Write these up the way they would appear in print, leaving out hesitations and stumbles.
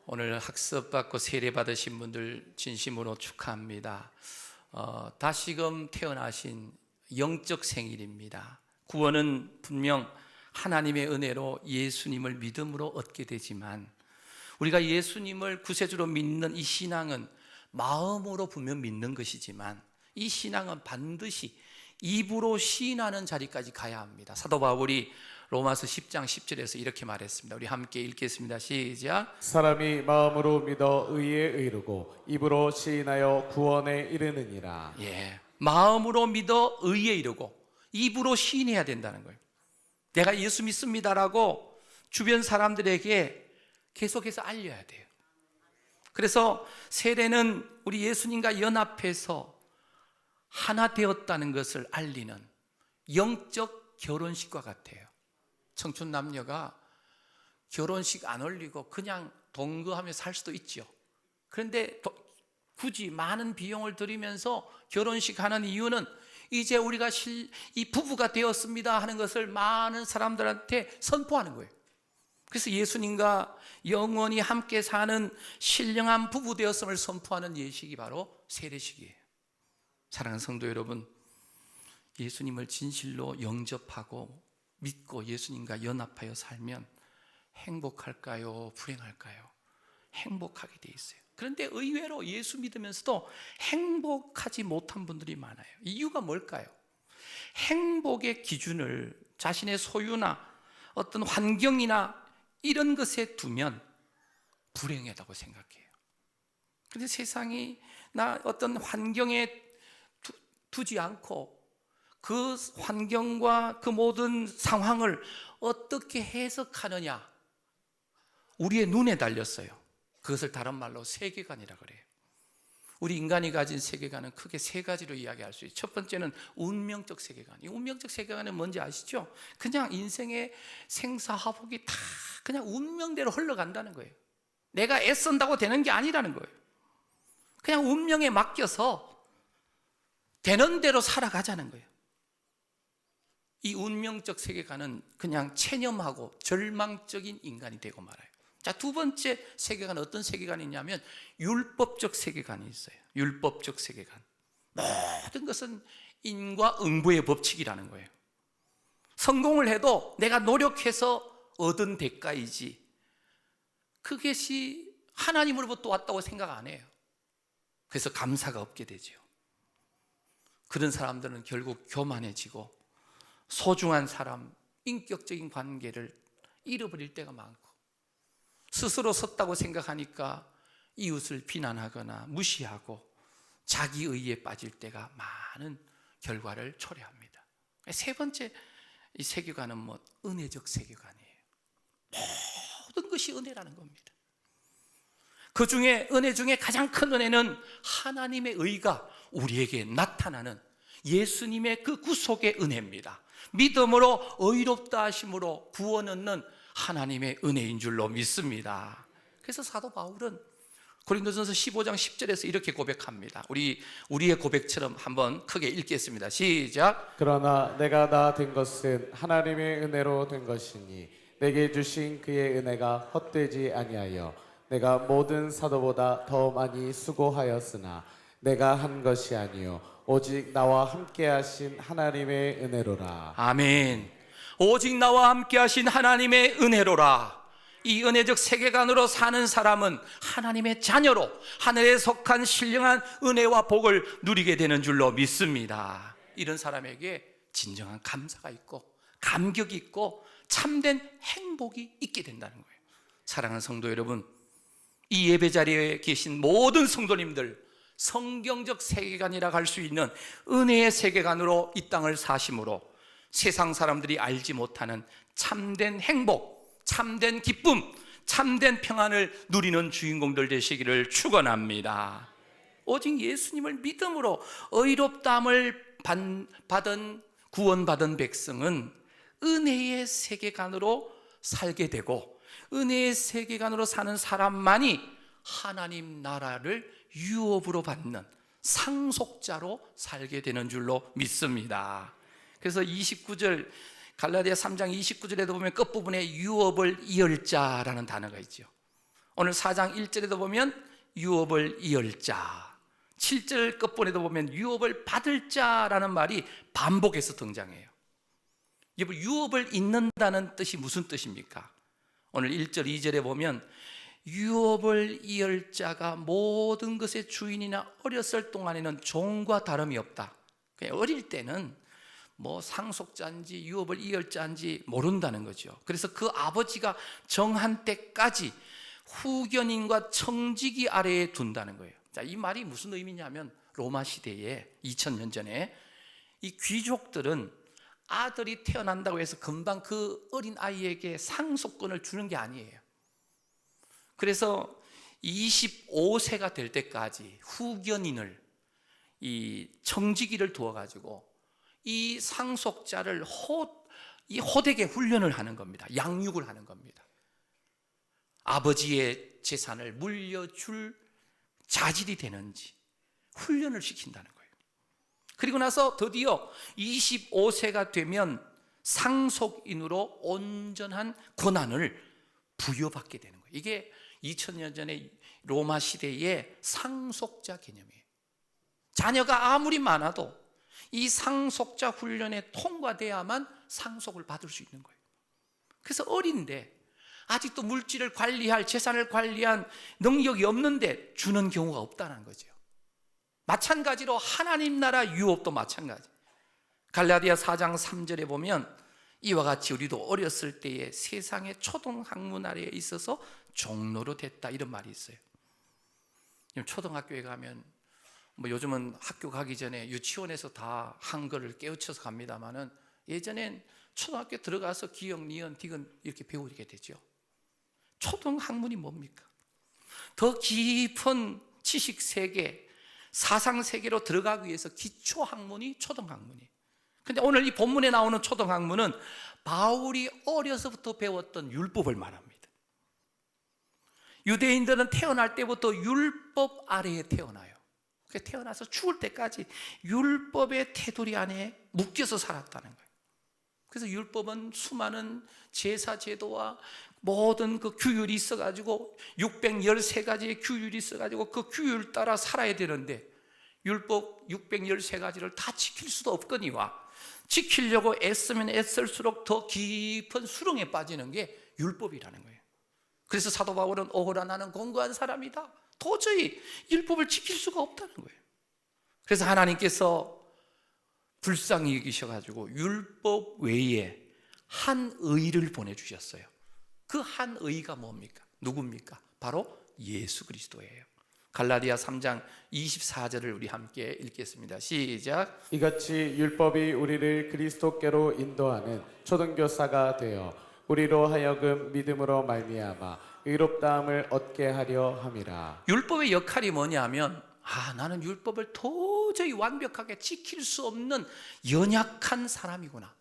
오늘 학습받고 세례받으신 분들 진심으로 축하합니다. 다시금 태어나신 영적 생일입니다. 구원은 분명 하나님의 은혜로 예수님을 믿음으로 얻게 되지만, 우리가 예수님을 구세주로 믿는 이 신앙은 마음으로 분명 믿는 것이지만, 이 신앙은 반드시 입으로 시인하는 자리까지 가야 합니다. 사도 바울이 로마서 10장 10절에서 이렇게 말했습니다. 우리 함께 읽겠습니다. 시작. 사람이 마음으로 믿어 의에 이르고 입으로 시인하여 구원에 이르느니라. 마음으로 믿어 의에 이르고 입으로 시인해야 된다는 거예요. 내가 예수 믿습니다라고 주변 사람들에게 계속해서 알려야 돼요. 그래서 세례는 우리 예수님과 연합해서 하나 되었다는 것을 알리는 영적 결혼식과 같아요. 청춘 남녀가 결혼식 안 올리고 그냥 동거하며 살 수도 있죠. 그런데 굳이 많은 비용을 들이면서 결혼식 하는 이유는 이제 우리가 이 부부가 되었습니다 하는 것을 많은 사람들한테 선포하는 거예요. 그래서 예수님과 영원히 함께 사는 신령한 부부 되었음을 선포하는 예식이 바로 세례식이에요. 사랑하는 성도 여러분, 예수님을 진실로 영접하고 믿고 예수님과 연합하여 살면 행복할까요? 불행할까요? 행복하게 돼 있어요. 그런데 의외로 예수 믿으면서도 행복하지 못한 분들이 많아요. 이유가 뭘까요? 행복의 기준을 자신의 소유나 어떤 환경이나 이런 것에 두면 불행하다고 생각해요. 그런데 세상이 나 어떤 환경에 두지 않고 그 환경과 그 모든 상황을 어떻게 해석하느냐, 우리의 눈에 달렸어요. 그것을 다른 말로 세계관이라 그래요. 우리 인간이 가진 세계관은 크게 세 가지로 이야기할 수 있어요. 첫 번째는 운명적 세계관. 이 운명적 세계관은 뭔지 아시죠? 그냥 인생의 생사화복이 다 그냥 운명대로 흘러간다는 거예요. 내가 애쓴다고 되는 게 아니라는 거예요. 그냥 운명에 맡겨서 되는 대로 살아가자는 거예요. 이 운명적 세계관은 그냥 체념하고 절망적인 인간이 되고 말아요. 자, 두 번째 세계관은 어떤 세계관이냐면 율법적 세계관이 있어요. 율법적 세계관. 모든 것은 인과 응보의 법칙이라는 거예요. 성공을 해도 내가 노력해서 얻은 대가이지 그것이 하나님으로부터 왔다고 생각 안 해요. 그래서 감사가 없게 되죠. 그런 사람들은 결국 교만해지고 소중한 사람, 인격적인 관계를 잃어버릴 때가 많고, 스스로 섰다고 생각하니까 이웃을 비난하거나 무시하고 자기의에 빠질 때가 많은 결과를 초래합니다. 세 번째 이 세계관은 은혜적 세계관이에요. 모든 것이 은혜라는 겁니다. 그 중에 은혜 중에 가장 큰 은혜는 하나님의 의가 우리에게 나타나는 예수님의 그 구속의 은혜입니다. 믿음으로 의롭다 하심으로 구원 얻는 하나님의 은혜인 줄로 믿습니다. 그래서 사도 바울은 고린도전서 15장 10절에서 이렇게 고백합니다. 우리의 고백처럼 한번 크게 읽겠습니다. 시작. 그러나 내가 다 된 것은 하나님의 은혜로 된 것이니 내게 주신 그의 은혜가 헛되지 아니하여 내가 모든 사도보다 더 많이 수고하였으나 내가 한 것이 아니요 오직 나와 함께 하신 하나님의 은혜로라. 아멘. 오직 나와 함께 하신 하나님의 은혜로라. 이 은혜적 세계관으로 사는 사람은 하나님의 자녀로 하늘에 속한 신령한 은혜와 복을 누리게 되는 줄로 믿습니다. 이런 사람에게 진정한 감사가 있고 감격이 있고 참된 행복이 있게 된다는 거예요. 사랑하는 성도 여러분, 이 예배 자리에 계신 모든 성도님들, 성경적 세계관이라 할 수 있는 은혜의 세계관으로 이 땅을 사심으로 세상 사람들이 알지 못하는 참된 행복, 참된 기쁨, 참된 평안을 누리는 주인공들 되시기를 축원합니다. 오직 예수님을 믿음으로 의롭다함을 받은 구원받은 백성은 은혜의 세계관으로 살게 되고, 은혜의 세계관으로 사는 사람만이 하나님 나라를 유업으로 받는 상속자로 살게 되는 줄로 믿습니다. 그래서 29절 갈라디아 3장 29절에도 보면 끝부분에 유업을 이을 자라는 단어가 있죠. 오늘 4장 1절에도 보면 유업을 이을 자, 7절 끝번에도 보면 유업을 받을 자라는 말이 반복해서 등장해요. 여러분, 유업을 잇는다는 뜻이 무슨 뜻입니까? 오늘 1절 2절에 보면 유업을 이을 자가 모든 것의 주인이나 어렸을 동안에는 종과 다름이 없다. 그냥 어릴 때는 뭐 상속자인지 유업을 이을 자인지 모른다는 거죠. 그래서 그 아버지가 정한 때까지 후견인과 청지기 아래에 둔다는 거예요. 자, 이 말이 무슨 의미냐면 로마 시대에 2000년 전에 이 귀족들은 아들이 태어난다고 해서 금방 그 어린 아이에게 상속권을 주는 게 아니에요. 그래서 25세가 될 때까지 후견인을, 이 청지기를 두어가지고 이 상속자를 호되게 훈련을 하는 겁니다. 양육을 하는 겁니다. 아버지의 재산을 물려줄 자질이 되는지 훈련을 시킨다는 거예요. 그리고 나서 드디어 25세가 되면 상속인으로 온전한 권한을 부여받게 되는 거예요. 이게 2000년 전에 로마 시대의 상속자 개념이에요. 자녀가 아무리 많아도 이 상속자 훈련에 통과돼야만 상속을 받을 수 있는 거예요. 그래서 어린데 아직도 물질을 관리할, 재산을 관리한 능력이 없는데 주는 경우가 없다는 거죠. 마찬가지로 하나님 나라 유업도 마찬가지. 갈라디아 4장 3절에 보면 이와 같이 우리도 어렸을 때에 세상의 초등학문 아래에 있어서 종로로 됐다, 이런 말이 있어요. 초등학교에 가면 뭐 요즘은 학교 가기 전에 유치원에서 다 한글을 깨우쳐서 갑니다만은 예전엔 초등학교 들어가서 기역, 니은, 디귿 이렇게 배우게 되죠. 초등학문이 뭡니까? 더 깊은 지식 세계, 사상 세계로 들어가기 위해서 기초학문이 초등학문이에요. 근데 오늘 이 본문에 나오는 초등학문은 바울이 어려서부터 배웠던 율법을 말합니다. 유대인들은 태어날 때부터 율법 아래에 태어나요. 태어나서 죽을 때까지 율법의 테두리 안에 묶여서 살았다는 거예요. 그래서 율법은 수많은 제사 제도와 모든 그 규율이 있어가지고 613가지의 규율이 있어가지고 그 규율 따라 살아야 되는데 율법 613가지를 다 지킬 수도 없거니와 지키려고 애쓰면 애쓸수록 더 깊은 수렁에 빠지는 게 율법이라는 거예요. 그래서 사도 바울은 오호라 나는 공고한 사람이다. 도저히 율법을 지킬 수가 없다는 거예요. 그래서 하나님께서 불쌍히 여기셔가지고 율법 외에 한 의를 보내주셨어요. 그 한 의가 뭡니까? 누굽니까? 바로 예수 그리스도예요. 갈라디아 3장 24절을 우리 함께 읽겠습니다. 시작. 이같이 율법이 우리를 그리스도께로 인도하는 초등교사가 되어 우리로 하여금 믿음으로 말미암아 의롭다함을 얻게 하려 함이라. 율법의 역할이 뭐냐면 나는 율법을 도저히 완벽하게 지킬 수 없는 연약한 사람이구나.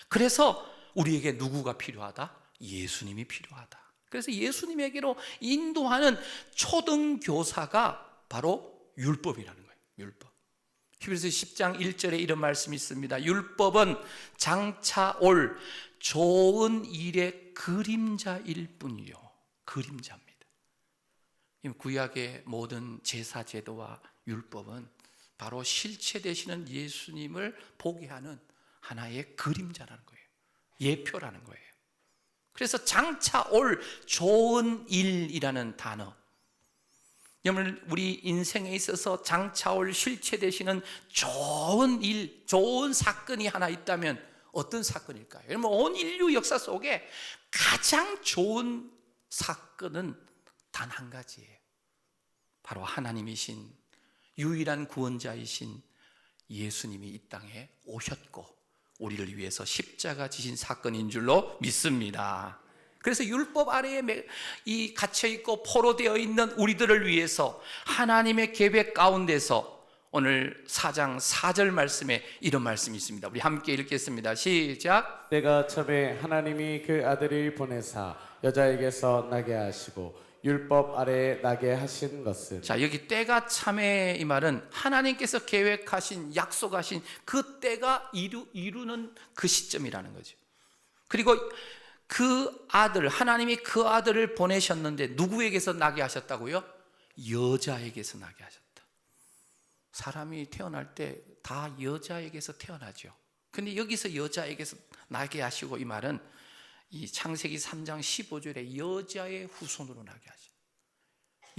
그래서 우리에게 누구가 필요하다? 예수님이 필요하다. 그래서 예수님에게로 인도하는 초등교사가 바로 율법이라는 거예요. 율법. 히브리서 10장 1절에 이런 말씀이 있습니다. 율법은 장차 올 좋은 일의 그림자일 뿐이요. 그림자입니다. 구약의 모든 제사 제도와 율법은 바로 실체 되시는 예수님을 보게 하는 하나의 그림자라는 거예요. 예표라는 거예요. 그래서 장차 올 좋은 일이라는 단어, 여러분 우리 인생에 있어서 장차 올 실체 되시는 좋은 일, 좋은 사건이 하나 있다면 어떤 사건일까요? 여러분 온 인류 역사 속에 가장 좋은 사건은 단 한 가지예요. 바로 하나님이신 유일한 구원자이신 예수님이 이 땅에 오셨고 우리를 위해서 십자가 지신 사건인 줄로 믿습니다. 그래서 율법 아래에 이 갇혀있고 포로되어 있는 우리들을 위해서 하나님의 계획 가운데서 오늘 4장 4절 말씀에 이런 말씀이 있습니다. 우리 함께 읽겠습니다. 시작. 때가 참에 하나님이 그 아들을 보내사 여자에게서 나게 하시고 율법 아래에 나게 하신 것은. 자, 여기 때가 참에 이 말은 하나님께서 계획하신, 약속하신 그 때가 이루는 그 시점이라는 거죠. 그리고 그 아들, 하나님이 그 아들을 보내셨는데 누구에게서 나게 하셨다고요? 여자에게서 나게 하셨다. 사람이 태어날 때 다 여자에게서 태어나죠. 근데 여기서 여자에게서 나게 하시고, 이 말은 이 창세기 3장 15절에 여자의 후손으로 나게 하죠.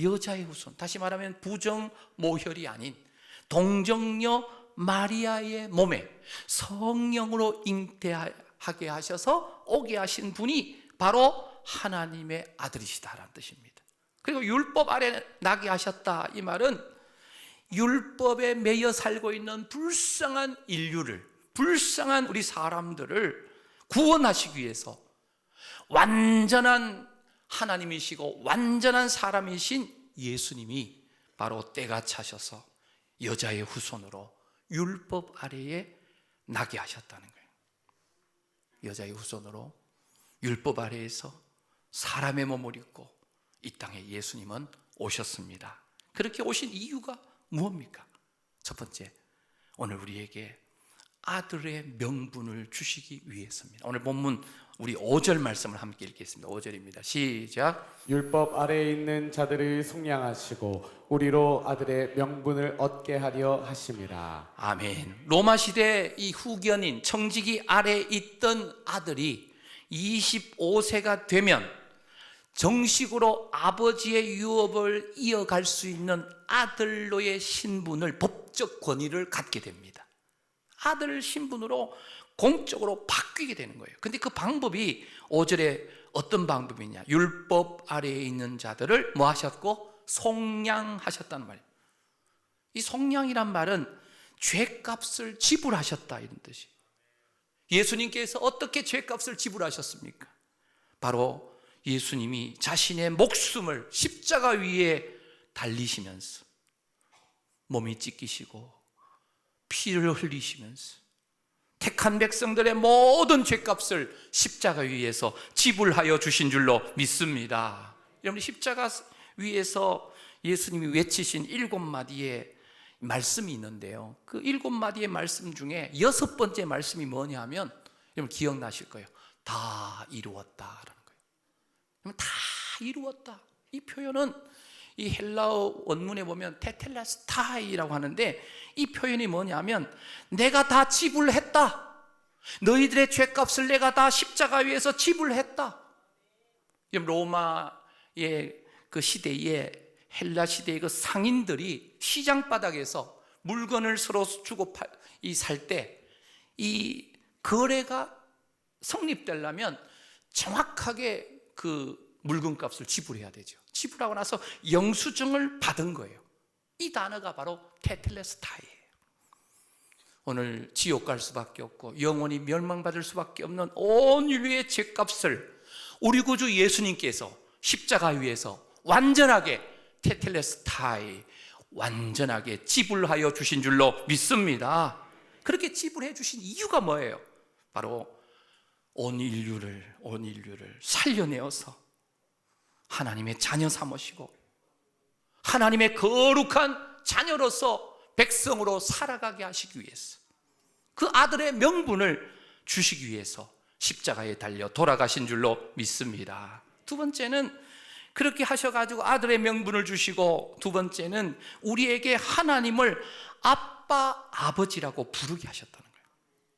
여자의 후손, 다시 말하면 부정 모혈이 아닌 동정녀 마리아의 몸에 성령으로 잉태하게 하셔서 오게 하신 분이 바로 하나님의 아들이시다라는 뜻입니다. 그리고 율법 아래 나게 하셨다, 이 말은 율법에 매여 살고 있는 불쌍한 인류를, 불쌍한 우리 사람들을 구원하시기 위해서 완전한 하나님이시고 완전한 사람이신 예수님이 바로 때가 차셔서 여자의 후손으로 율법 아래에 나게 하셨다는 거예요. 여자의 후손으로 율법 아래에서 사람의 몸을 입고 이 땅에 예수님은 오셨습니다. 그렇게 오신 이유가 무엇입니까? 첫 번째, 오늘 우리에게 아들의 명분을 주시기 위해서입니다. 오늘 본문 우리 5절 말씀을 함께 읽겠습니다. 5절입니다. 시작. 율법 아래에 있는 자들을 속량하시고 우리로 아들의 명분을 얻게 하려 하심이라. 아멘. 로마 시대 이 후견인 청지기 아래에 있던 아들이 25세가 되면 정식으로 아버지의 유업을 이어갈 수 있는 아들로의 신분을, 법적 권위를 갖게 됩니다. 아들 신분으로 공적으로 바뀌게 되는 거예요. 근데 그 방법이 5절에 어떤 방법이냐? 율법 아래에 있는 자들을 뭐 하셨고? 속량하셨다는 말이에요. 이 속량이란 말은 죄값을 지불하셨다, 이런 뜻이에요. 예수님께서 어떻게 죄값을 지불하셨습니까? 바로 예수님이 자신의 목숨을 십자가 위에 달리시면서 몸이 찢기시고 피를 흘리시면서 택한 백성들의 모든 죄값을 십자가 위에서 지불하여 주신 줄로 믿습니다. 여러분, 십자가 위에서 예수님이 외치신 7마디의 말씀이 있는데요, 그 7마디의 말씀 중에 6번째 말씀이 뭐냐 하면, 여러분 기억나실 거예요. 다 이루었다라는 거예요. 다 이루었다, 이 표현은 이 헬라어 원문에 보면 테텔레스타이라고 하는데, 이 표현이 뭐냐면 내가 다 지불했다, 너희들의 죄값을 내가 다 십자가 위에서 지불했다. 로마의 그 시대에, 헬라 시대의 그 상인들이 시장 바닥에서 물건을 서로 주고 살 때 이 거래가 성립되려면 정확하게 그 물건값을 지불해야 되죠. 지불하고 나서 영수증을 받은 거예요. 이 단어가 바로 테텔레스타이예요. 오늘 지옥 갈 수밖에 없고 영원히 멸망받을 수밖에 없는 온 인류의 죄값을 우리 구주 예수님께서 십자가 위에서 완전하게 테텔레스타이, 완전하게 지불하여 주신 줄로 믿습니다. 그렇게 지불해 주신 이유가 뭐예요? 바로 온 인류를 살려내어서 하나님의 자녀 삼으시고 하나님의 거룩한 자녀로서 백성으로 살아가게 하시기 위해서, 그 아들의 명분을 주시기 위해서 십자가에 달려 돌아가신 줄로 믿습니다. 두 번째는 그렇게 하셔가지고 아들의 명분을 주시고, 두 번째는 우리에게 하나님을 아빠, 아버지라고 부르게 하셨다는 거예요.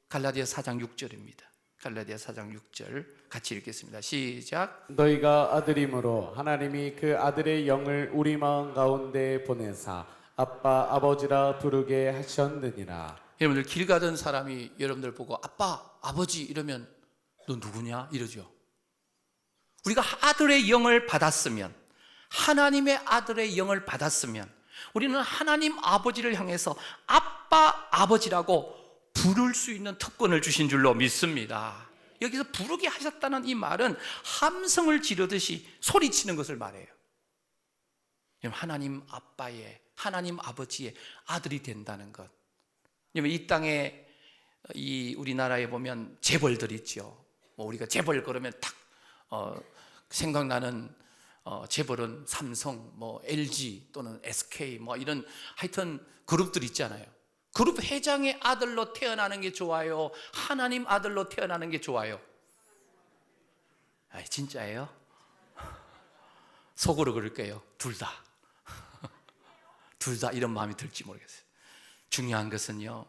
갈라디아 4장 6절입니다. 갈라디아 4장 6절 같이 읽겠습니다. 시작. 너희가 아들이므로 하나님이 그 아들의 영을 우리 마음 가운데 보내사 아빠 아버지라 부르게 하셨느니라. 여러분들 길 가던 사람이 여러분들 보고 아빠, 아버지 이러면 너 누구냐 이러죠. 우리가 아들의 영을 받았으면, 하나님의 아들의 영을 받았으면 우리는 하나님 아버지를 향해서 아빠, 아버지라고 부를 수 있는 특권을 주신 줄로 믿습니다. 여기서 부르게 하셨다는 이 말은 함성을 지르듯이 소리치는 것을 말해요. 하나님 아빠의, 하나님 아버지의 아들이 된다는 것. 이 땅에, 이 우리나라에 보면 재벌들 있죠. 우리가 재벌 그러면 딱 생각나는 재벌은 삼성, LG 또는 SK 이런 하여튼 그룹들 있잖아요. 그룹 회장의 아들로 태어나는 게 좋아요? 하나님 아들로 태어나는 게 좋아요? 아, 진짜예요? 속으로 그럴게요. 둘 다. 둘 다 이런 마음이 들지 모르겠어요. 중요한 것은요,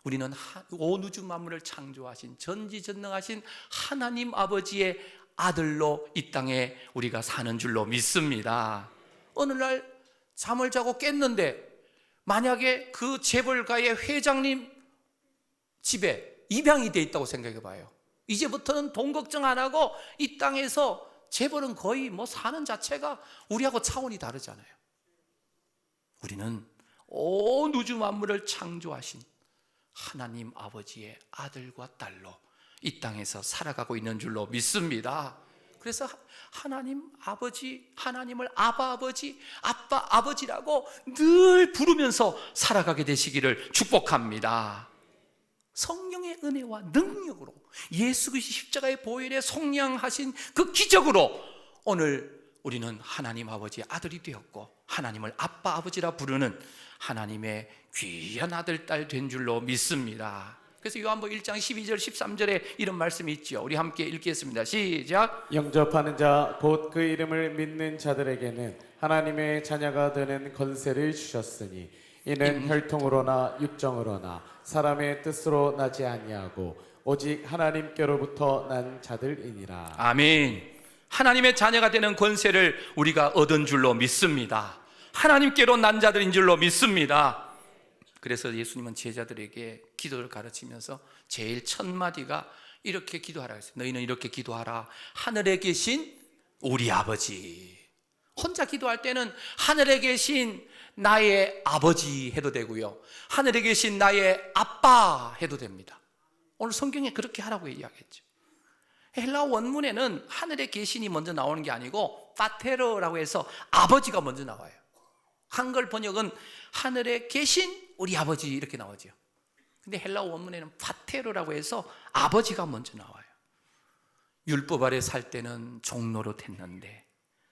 우리는 온 우주 만물을 창조하신 전지전능하신 하나님 아버지의 아들로 이 땅에 우리가 사는 줄로 믿습니다. 어느 날 잠을 자고 깼는데 만약에 그 재벌가의 회장님 집에 입양이 돼 있다고 생각해 봐요. 이제부터는 돈 걱정 안 하고 이 땅에서 재벌은 거의 뭐 사는 자체가 우리하고 차원이 다르잖아요. 우리는 온 우주 만물을 창조하신 하나님 아버지의 아들과 딸로 이 땅에서 살아가고 있는 줄로 믿습니다. 그래서 하나님 아버지, 하나님을 아바 아버지, 아빠 아버지라고 늘 부르면서 살아가게 되시기를 축복합니다. 성령의 은혜와 능력으로 예수 그리스도 십자가의 보혈에 속량하신 그 기적으로 오늘 우리는 하나님 아버지의 아들이 되었고 하나님을 아빠 아버지라 부르는 하나님의 귀한 아들 딸 된 줄로 믿습니다. 그래서 요한복음 1장 12절 13절에 이런 말씀이 있죠. 우리 함께 읽겠습니다. 시작. 영접하는 자 곧 그 이름을 믿는 자들에게는 하나님의 자녀가 되는 권세를 주셨으니 이는 혈통으로나 육정으로나 사람의 뜻으로 나지 아니하고 오직 하나님께로부터 난 자들이니라. 아멘. 하나님의 자녀가 되는 권세를 우리가 얻은 줄로 믿습니다. 하나님께로 난 자들인 줄로 믿습니다. 그래서 예수님은 제자들에게 기도를 가르치면서 제일 첫 마디가 이렇게 기도하라 했어요. 너희는 이렇게 기도하라. 하늘에 계신 우리 아버지. 혼자 기도할 때는 하늘에 계신 나의 아버지 해도 되고요, 하늘에 계신 나의 아빠 해도 됩니다. 오늘 성경에 그렇게 하라고 이야기했죠. 헬라어 원문에는 하늘에 계신이 먼저 나오는 게 아니고 파테르라고 해서 아버지가 먼저 나와요. 한글 번역은 하늘에 계신 우리 아버지 이렇게 나오죠. 근데 헬라어 원문에는 파테르라고 해서 아버지가 먼저 나와요. 율법 아래 살 때는 종노릇 했는데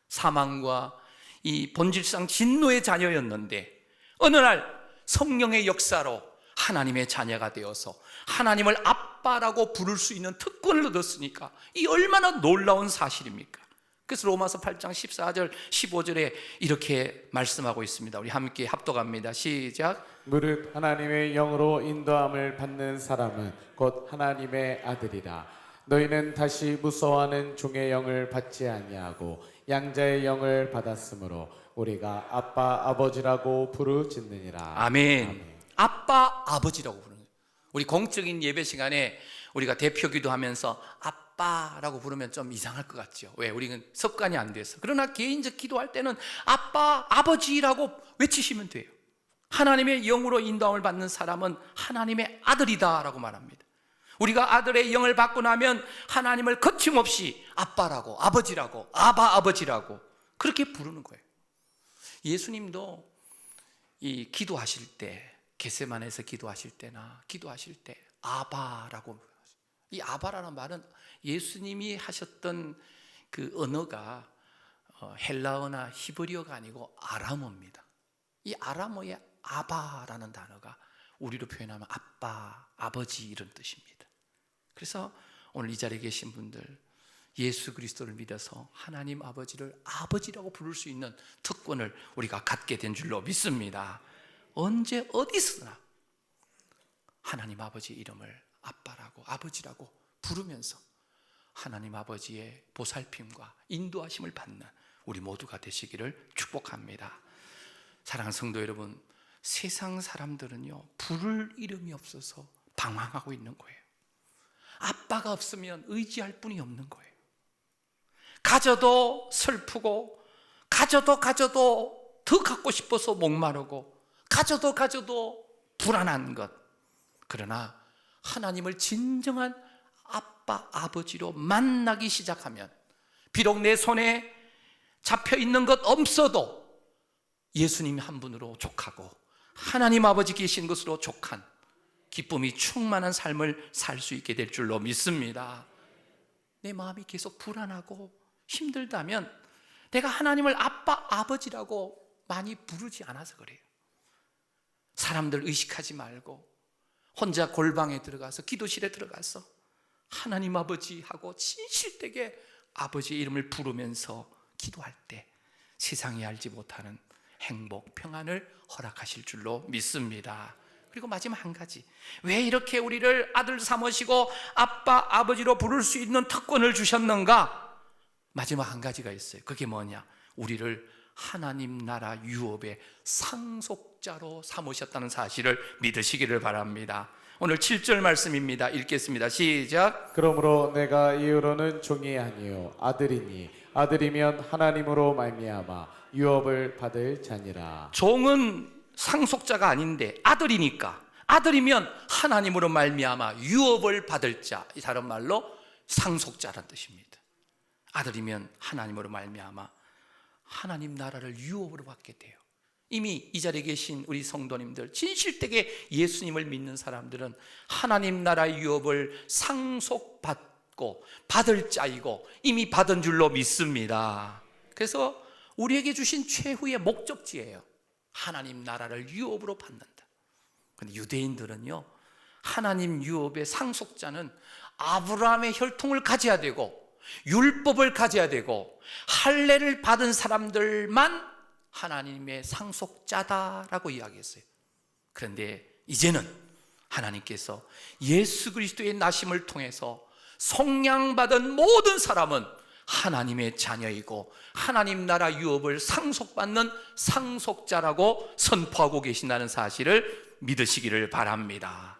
사망과 이 본질상 진노의 자녀였는데 어느 날 성령의 역사로 하나님의 자녀가 되어서 하나님을 아빠라고 부를 수 있는 특권을 얻었으니까 이 얼마나 놀라운 사실입니까? 그래서 로마서 8장 14절 15절에 이렇게 말씀하고 있습니다. 우리 함께 합독합니다. 시작. 무릇 하나님의 영으로 인도함을 받는 사람은 곧 하나님의 아들이라. 너희는 다시 무서워하는 종의 영을 받지 아니하고 양자의 영을 받았으므로 우리가 아빠 아버지라고 부르짖느니라. 아멘. 아멘. 아빠 아버지라고 부르는 거예요. 우리 공적인 예배 시간에 우리가 대표 기도하면서 아빠라고 부르면 좀 이상할 것 같죠. 왜? 우리는 습관이 안 돼서. 그러나 개인적 기도할 때는 아빠 아버지라고 외치시면 돼요. 하나님의 영으로 인도함을 받는 사람은 하나님의 아들이다라고 말합니다. 우리가 아들의 영을 받고 나면 하나님을 거침없이 아빠라고, 아버지라고, 아바 아버지라고 그렇게 부르는 거예요. 예수님도 이 기도하실 때, 겟세마네에서 기도하실 때나 기도하실 때 아바라고, 이 아바라는 말은 예수님이 하셨던 그 언어가 헬라어나 히브리어가 아니고 아람어입니다. 이 아람어의 아바라는 단어가 우리로 표현하면 아빠, 아버지 이런 뜻입니다. 그래서 오늘 이 자리에 계신 분들 예수 그리스도를 믿어서 하나님 아버지를 아버지라고 부를 수 있는 특권을 우리가 갖게 된 줄로 믿습니다. 언제 어디서나 하나님 아버지 이름을 아빠라고 아버지라고 부르면서 하나님 아버지의 보살핌과 인도하심을 받는 우리 모두가 되시기를 축복합니다. 사랑하는 성도 여러분, 세상 사람들은요 부를 이름이 없어서 방황하고 있는 거예요. 아빠가 없으면 의지할 분이 없는 거예요. 가져도 슬프고 가져도 더 갖고 싶어서 목마르고 가져도 불안한 것. 그러나 하나님을 진정한 아빠 아버지로 만나기 시작하면 비록 내 손에 잡혀 있는 것 없어도 예수님 한 분으로 족하고 하나님 아버지 계신 것으로 족한 기쁨이 충만한 삶을 살 수 있게 될 줄로 믿습니다. 내 마음이 계속 불안하고 힘들다면 내가 하나님을 아빠 아버지라고 많이 부르지 않아서 그래요. 사람들 의식하지 말고 혼자 골방에 들어가서 기도실에 들어가서 하나님 아버지 하고 진실되게 아버지의 이름을 부르면서 기도할 때 세상이 알지 못하는 행복, 평안을 허락하실 줄로 믿습니다. 그리고 마지막 한 가지, 왜 이렇게 우리를 아들 삼으시고 아빠, 아버지로 부를 수 있는 특권을 주셨는가? 마지막 한 가지가 있어요. 그게 뭐냐? 우리를 하나님 나라 유업의 상속자로 삼으셨다는 사실을 믿으시기를 바랍니다. 오늘 7절 말씀입니다. 읽겠습니다. 시작. 그러므로 내가 이후로는 종이 아니요 아들이니 아들이면 하나님으로 말미암아 유업을 받을 자니라. 종은 상속자가 아닌데 아들이니까, 아들이면 하나님으로 말미암아 유업을 받을 자, 이 다른 말로 상속자란 뜻입니다. 아들이면 하나님으로 말미암아 하나님 나라를 유업으로 받게 돼요. 이미 이 자리에 계신 우리 성도님들, 진실되게 예수님을 믿는 사람들은 하나님 나라의 유업을 상속받고 받을 자이고 이미 받은 줄로 믿습니다. 그래서 우리에게 주신 최후의 목적지예요. 하나님 나라를 유업으로 받는다. 그런데 유대인들은요, 하나님 유업의 상속자는 아브라함의 혈통을 가져야 되고 율법을 가져야 되고 할례를 받은 사람들만 하나님의 상속자다라고 이야기했어요. 그런데 이제는 하나님께서 예수 그리스도의 나심을 통해서 속량받은 모든 사람은 하나님의 자녀이고 하나님 나라 유업을 상속받는 상속자라고 선포하고 계신다는 사실을 믿으시기를 바랍니다.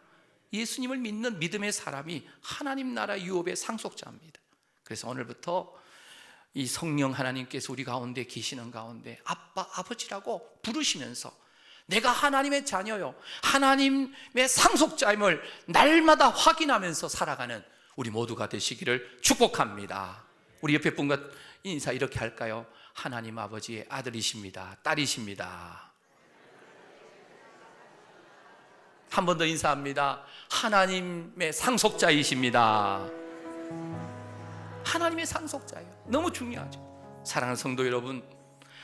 예수님을 믿는 믿음의 사람이 하나님 나라 유업의 상속자입니다. 그래서 오늘부터 이 성령 하나님께서 우리 가운데 계시는 가운데 아빠, 아버지라고 부르시면서 내가 하나님의 자녀요, 하나님의 상속자임을 날마다 확인하면서 살아가는 우리 모두가 되시기를 축복합니다. 우리 옆에 분과 인사 이렇게 할까요? 하나님 아버지의 아들이십니다, 딸이십니다. 한 번 더 인사합니다. 하나님의 상속자이십니다. 하나님의 상속자예요. 너무 중요하죠. 사랑하는 성도 여러분,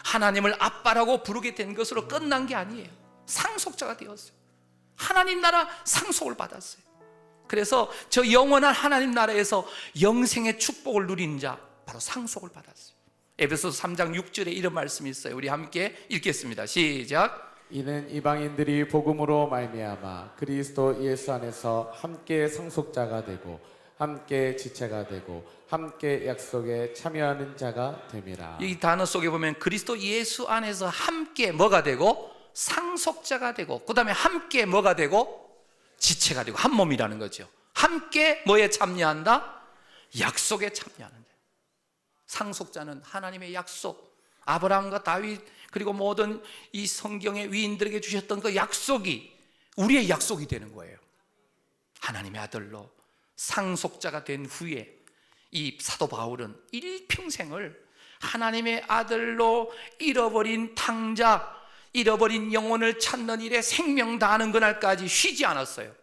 하나님을 아빠라고 부르게 된 것으로 끝난 게 아니에요. 상속자가 되었어요. 하나님 나라 상속을 받았어요. 그래서 저 영원한 하나님 나라에서 영생의 축복을 누린 자, 바로 상속을 받았어요. 에베소서 3장 6절에 이런 말씀이 있어요. 우리 함께 읽겠습니다. 시작. 이는 이방인들이 복음으로 말미암아 그리스도 예수 안에서 함께 상속자가 되고 함께 지체가 되고 함께 약속에 참여하는 자가 됨이라. 이 단어 속에 보면 그리스도 예수 안에서 함께 뭐가 되고 상속자가 되고, 그 다음에 함께 뭐가 되고 지체가 되고, 한 몸이라는 거죠. 함께 뭐에 참여한다? 약속에 참여하는 자. 상속자는 하나님의 약속, 아브라함과 다윗 그리고 모든 이 성경의 위인들에게 주셨던 그 약속이 우리의 약속이 되는 거예요. 하나님의 아들로 상속자가 된 후에 이 사도 바울은 일평생을 하나님의 아들로 잃어버린 탕자, 잃어버린 영혼을 찾는 일에 생명 다하는 그날까지 쉬지 않았어요.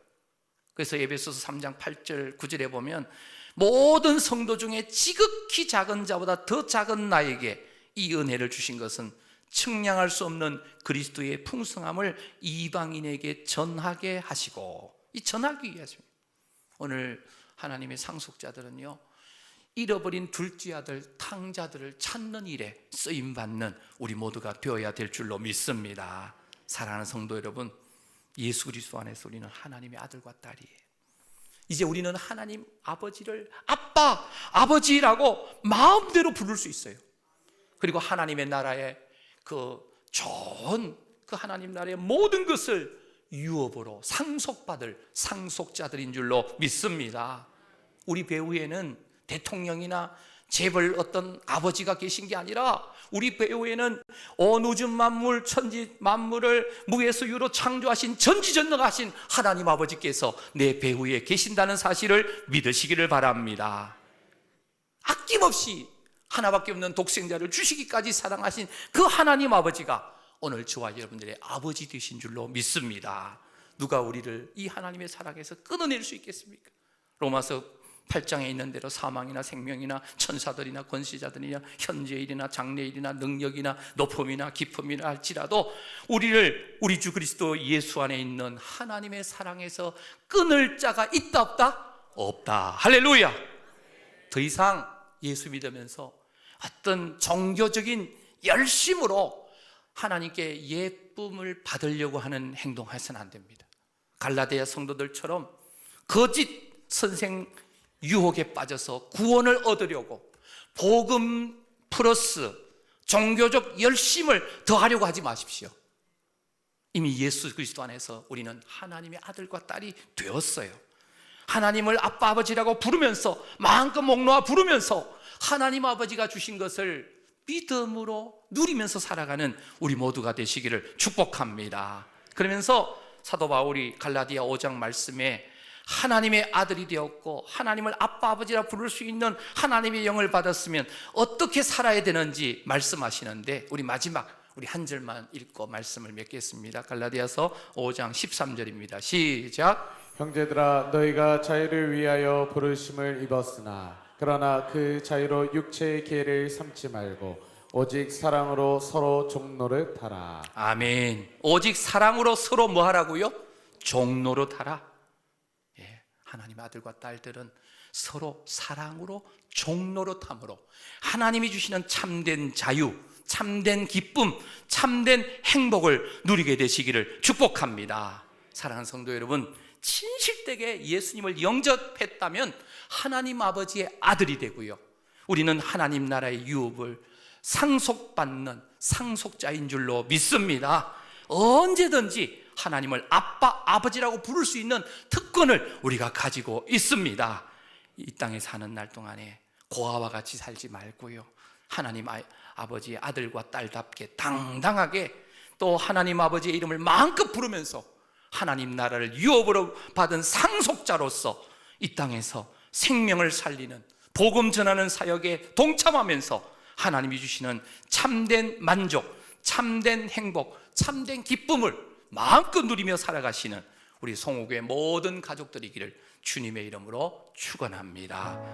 그래서 에베소서 3장 8절 9절에 보면 모든 성도 중에 지극히 작은 자보다 더 작은 나에게 이 은혜를 주신 것은 측량할 수 없는 그리스도의 풍성함을 이방인에게 전하게 하시고, 이 전하기 위해서입니다. 오늘 하나님의 상속자들은요, 잃어버린 둘째 아들 탕자들을 찾는 일에 쓰임받는 우리 모두가 되어야 될 줄로 믿습니다. 사랑하는 성도 여러분, 예수 그리스도 안에서 우리는 하나님의 아들과 딸이에요. 이제 우리는 하나님 아버지를 아빠, 아버지라고 마음대로 부를 수 있어요. 그리고 하나님의 나라의 그 좋은 그 하나님 나라의 모든 것을 유업으로 상속받을 상속자들인 줄로 믿습니다. 우리 배후에는 대통령이나 재벌 어떤 아버지가 계신 게 아니라 우리 배후에는 온 우주 만물 천지 만물을 무에서 유로 창조하신 전지전능하신 하나님 아버지께서 내 배후에 계신다는 사실을 믿으시기를 바랍니다. 아낌없이 하나밖에 없는 독생자를 주시기까지 사랑하신 그 하나님 아버지가 오늘 저와 여러분들의 아버지 되신 줄로 믿습니다. 누가 우리를 이 하나님의 사랑에서 끊어낼 수 있겠습니까? 로마서 8장에 있는 대로 사망이나 생명이나 천사들이나 권세자들이나 현재일이나 장래일이나 능력이나 높음이나 깊음이나 할지라도 우리를 우리 주 그리스도 예수 안에 있는 하나님의 사랑에서 끊을 자가 있다 없다? 없다. 할렐루야. 더 이상 예수 믿으면서 어떤 종교적인 열심으로 하나님께 예쁨을 받으려고 하는 행동해서는 안 됩니다. 갈라디아 성도들처럼 거짓 선생 유혹에 빠져서 구원을 얻으려고 복음 플러스 종교적 열심을 더하려고 하지 마십시오. 이미 예수 그리스도 안에서 우리는 하나님의 아들과 딸이 되었어요. 하나님을 아빠 아버지라고 부르면서 마음껏 목 놓아 부르면서 하나님 아버지가 주신 것을 믿음으로 누리면서 살아가는 우리 모두가 되시기를 축복합니다. 그러면서 사도 바울이 갈라디아 5장 말씀에 하나님의 아들이 되었고 하나님을 아빠 아버지라 부를 수 있는 하나님의 영을 받았으면 어떻게 살아야 되는지 말씀하시는데, 우리 마지막 우리 한 절만 읽고 말씀을 맺겠습니다. 갈라디아서 5장 13절입니다. 시작. 형제들아 너희가 자유를 위하여 부르심을 입었으나 그러나 그 자유로 육체의 기회를 삼지 말고 오직 사랑으로 서로 종노릇 하라. 아멘. 오직 사랑으로 서로 뭐 하라고요? 종노릇 하라. 예, 하나님의 아들과 딸들은 서로 사랑으로 종노릇함으로 하나님이 주시는 참된 자유, 참된 기쁨, 참된 행복을 누리게 되시기를 축복합니다. 사랑하는 성도 여러분, 진실되게 예수님을 영접했다면 하나님 아버지의 아들이 되고요, 우리는 하나님 나라의 유업을 상속받는 상속자인 줄로 믿습니다. 언제든지 하나님을 아빠, 아버지라고 부를 수 있는 특권을 우리가 가지고 있습니다. 이 땅에 사는 날 동안에 고아와 같이 살지 말고요, 하나님 아버지의 아들과 딸답게 당당하게 또 하나님 아버지의 이름을 마음껏 부르면서 하나님 나라를 유업으로 받은 상속자로서 이 땅에서 생명을 살리는 복음 전하는 사역에 동참하면서 하나님이 주시는 참된 만족, 참된 행복, 참된 기쁨을 마음껏 누리며 살아가시는 우리 송호교의 모든 가족들이기를 주님의 이름으로 축원합니다.